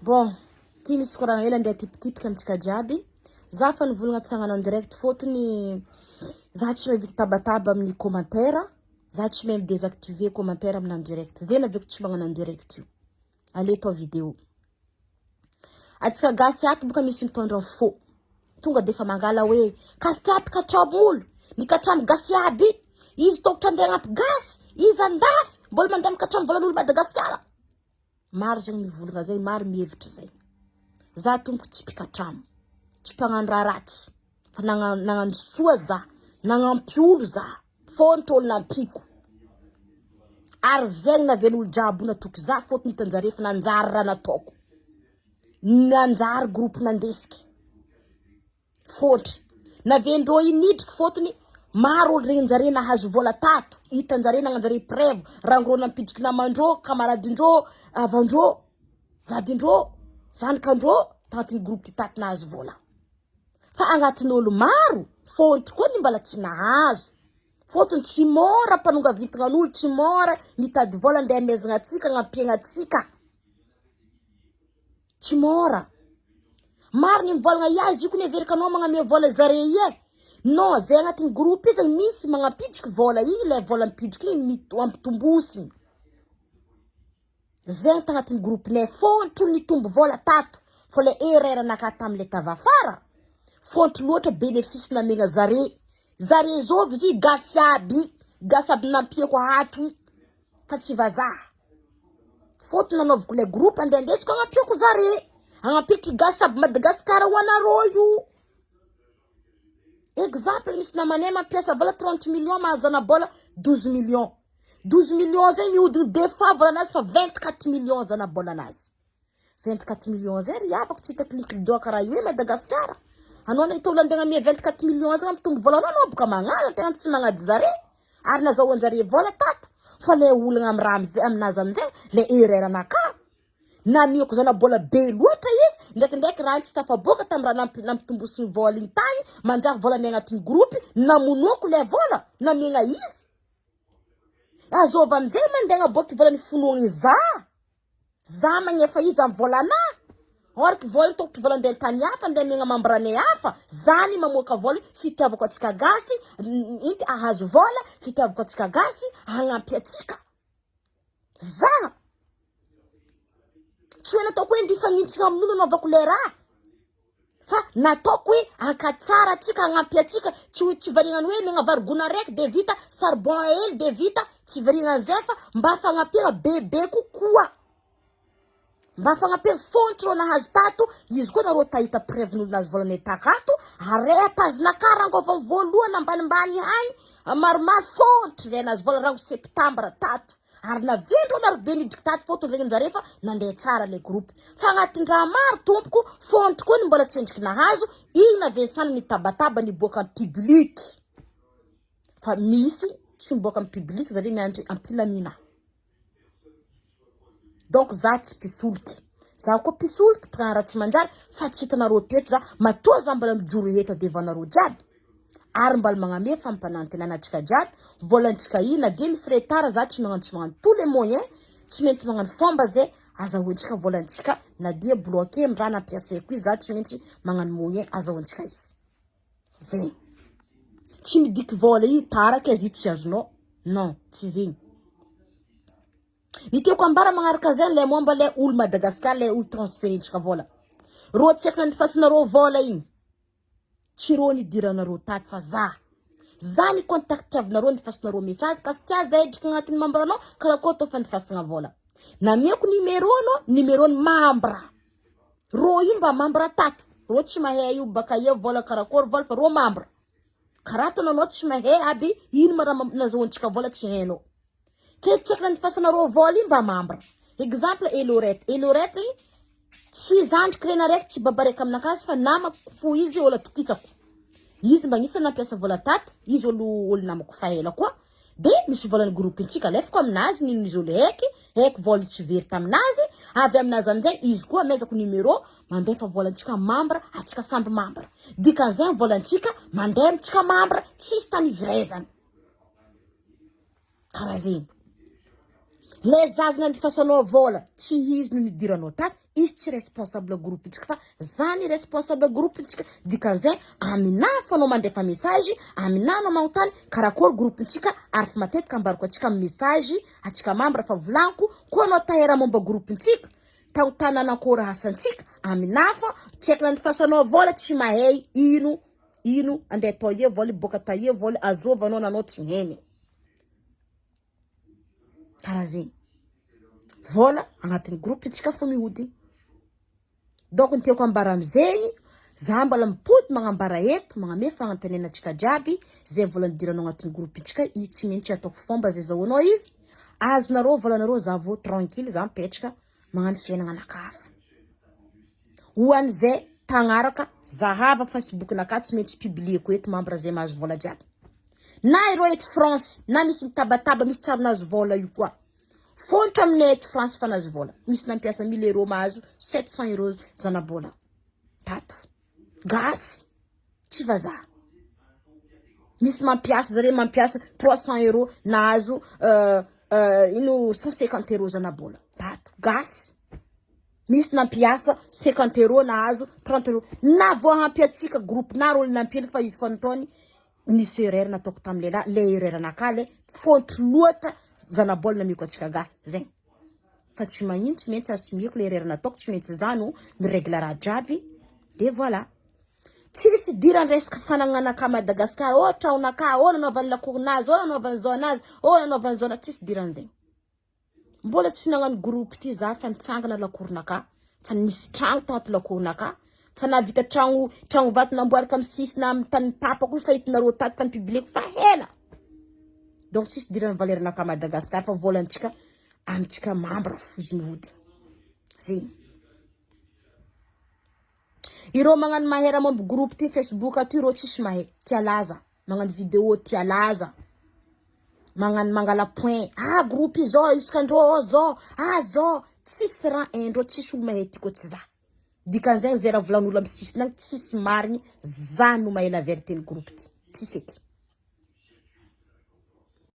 Bon, ty misy koragna hela andeha tipitipika amintsika jiaby. Za fa nivolagna tsagnana en direct fotony za tsy mahavita tabataba amin'ny commentaire. Za tsy mahay désactiver commentaire amina en direct. Zena aveko tsy magnano en direct io. Aleto vidéo. Atsika gasy ato boka misy mitondra fo. Tonga defa mangala hoe kastiapi katramolo. Ni katram gasy aby. Izy tokotr andeha ampy gasy. Izy andafy. Mbola mandam katram volan'olo Madagasikara. Maro zegny mivolagna zay, maro mihevitra zay. Za tompoko tsy mpikatramo. Tsy mpagnano raha ratsy. Fa nagnano soa za. Nagnampy olo za. Fontro olo nampiko. Ary zegny naven'olo jiaby natoky za fotony hitanjare fa nanjary raha nataoko. Nanjary groupe nandesiky. Fotry. Navendreo inidriky fotony maro olo regny nahazo vola tato. Hitanjare nagnanjare preuve. Rangro nampidriky namandreo, kamaradindreo, avandreo, vadindreo, zanakandreo, tatin'ny groupe tato nahazo vola. Fa agnatin'olo maro, fotry koa ny mbala tsy nahazo. Fotony tsy mora mpanonga vintagnan'olo, tsy mora mitady vola andeha amezagna atsika, agnampihagna atsika. Tsy mora. Maro ny mivolagna iazy io koa neverikanao magnamia vola zare ie. Non, zay agnatin'ny groupe izy misy magnapitriky vola igny, le vola mipitriky igny ampitombosigny. Zay agnatin'ny groupe ne fontro nitombo vola tato. Fa le erreur nakata amle tavafara. Fontro loatra bénéfice namegna zare. Zare zô vizy gasy aby nampieko ato i. Fa tsy vazaha. Foto nanaoviko le groupe andesiko agnapieko zare. Agnapieko gasy aby Madagasikara ho anareo io. Exemple, misy namanay mampiasa vola 30 millions mahazana bola 12 millions. 12 millions zay mihodigny defa vola nazy fa 24 millions zana bola nazy. 24 millions zay riavako tsy hita clique doa karaha io Madagasikara. Anao na ito landegna mia 24 millions zay ampitombo vola anao boka magnano tegna tsy magnady zare. Ary nazahoanjare vola tato. Fa le olagna aminazy aminjay le erreur anaka. Na mioko zana bola be loatra izy. Ndraikindraiky raha tsy tafaboaka tam raha nampitombosigny vola igny tagny. Manjary vola ny agnatin'ny groupe. Namonoko le vola. Namiagna izy. Azova amizay mandegna boky vola nifonoagny za. Za magnefa izy am vola na. Orky vola tokotry vola andeha tany hafa. Andeha miagna mambrane hafa. Za ny mamoaka vola. Fitiavako atsika gasy. Inty ahazo vola. Fitiavako atsika gasy. Hagnampy atsika. Za. Tsy hoe nataoko hoe ndifagnitsika amin'olo anaovako le raha. Fa nataoko hoe ankatsara atsika, hagnampy atsika. Tsy varignany hoe megna varigona raiky de vita, sarbon hely de vita. Tsy varignany zay fa mba fagnampira bebe kokoa. Mba fagnampira fontro nahazo tato. Izy koa nareo tahita preuve-n'olo nahazo volany takato. Are tazinaka rango voalohany ambanimbany hagny. Maromaro fontro zay nahazo vola rango septambra tato. Ary navendro narobe nidriky tato fotony regny njare fa nandeha tsara le groupe. Fa agnatin-draha maro tompoko, fontro koa ny mbola tsy endriky nahazo, igny navensana ny tabataba ny boaka amin'ny public. Fa misy tsy miboaka amin'ny public zare miandry ampilamina. Donc za tsy pisoliky. Za koa pisoliky, mpikana raha tsy manjary, fa tsy hitanareo teto za, matoa za mbala mijoro eto devanareo jiaby. Ary mbala magnamia fampanantenana atsika jiaby, volantsika na dia misy retard za tsy magnano tous les moyens, tsy maintsy magnano fomba zay azahoantsika volantsika na dia bloqué amin'ny raha nampiasaiko izy za tsy maintsy magnano moyen azahoantsika izy. Zay. Tsy midiky vola i taraka izy tsy azonao. Non, tsy zegny. Ny tiako ambara magnaraka zay le momba le olo Madagasikara le olo transferintsika vola. Ro tsy eky nandifasinareo vola igny. Tsy ro nidiranareo tato fa za. Za ny contact avinareo nifasinareo message kasi tia zay edriky agnatin'ny membranao karakory tô fandifasagna vola. Na mieko numéro ny membra. Ro io mba membra tato. Ro tsy mahay io baka io vola karakory vola fa ro membra. Karato nanao tsy mahay aby ino mara nazahoantsika vola tsy hainao. Ke tsy eky nandifasanareo vola io mba membra. Exemple Elorette. Elorette tsy zandriky rena raiky tsy babareka aminakazy fa namako fo izy olo atokisako. Izy mba nisy nampiasa vola tato, izy olo namako faela koa. De misy vola ny groupe ntsika lefako aminazy nino izy olo heky vola tsy very taminazy, avy aminazy amizay izy koa amezako numéro, mandefa vola ntsika membra, atsika samby membra. Dikan'izay vola ntsika mandeha amitsika membra, tsisy tany ivirezana. Karaha zegny. Le zaza nandifasanao vola, tsy izy no nidiranao tato, izy tsy responsable groupe-ntsika fa zany responsable groupe-ntsika dikan'izay aminahy fanao mandefa message aminahy anao manontany karakory groupe-ntsika ary fa matetika ambariko atsika message atsika membre fa volaniko koa anao tahera momba groupe-ntsika tantanana akory asantsika aminahy fa tsy haiko nandifasanao vola tsy mahay ino andeha atao ie vola boka taie vola azovanao nanao tsy heny karaha zegny vola agnatin'ny groupe-ntsika fo mihodigny donc ny tiako ambara amizegny za mbola mipody magnambara eto magname fagnantenenantsika jiaby zay vola nidiranao agnatin'ny groupe-ntsika i tsy maintsy ataoko fomba zay zahoanao izy azonareo volanareo za vo tranquille za mipetraka magnano fiainagna anakafa hoan'izay tagnaraka zahava Facebook-naka tsy maintsy publieko eto membre zay mahazo vola jiaby na ireo eto France na misy mitabataba misy tsara nazo vola io koa fontra aminay eto France fa nazo vola misy nampiasa 1000 € mahazo 700 € zanabola tato gasy tsy vazaha misy mampiasa zare mampiasa 300 € nahazo ino 150 € zanabola tato gasy misy nampiasa 50 € nahazo 30 € na voahampy atsika groupe na rôle nampily fa izy fantony nisy erreur nataoko tamile le erreur nakale fontre loatra zanabola namiko atsika gasy zegny fa tsy magnino tsy maintsy assumieko le erreur nataoko tsy maintsy zano mi règle raha jiaby de voilà tsisy diran'ny resaka fananganaka Madagasikara traonaka nanaovany lakourinazy nanaovany zonazy nanaovany zona tsisy diran'zegny mbola tsy nagnano groupe ty za fa nitsangana lakourinaka fa nisy tragno tanaty lakourinaka fa navita tragno vato namboarika amin'ny sisy na amin'ny tany papa koa fa hitinareo tato tany public fa hela donc tsisy diran'ny valerinaka Madagasikara fa volantsika amitsika membre izy mihody zegny ireo magnano mahera momba groupe ty Facebook aty ireo tsisy mahay tia laza magnano vidéo tia laza magnano mangala point groupe izao iskandro zao tsisy raha endro tsisy olo mahay tiko tsy za dikan'izay zay raha volan'olo amin'ny sisy nagny tsisy marigny za no mahay la vérité ny groupe ty tsisy eky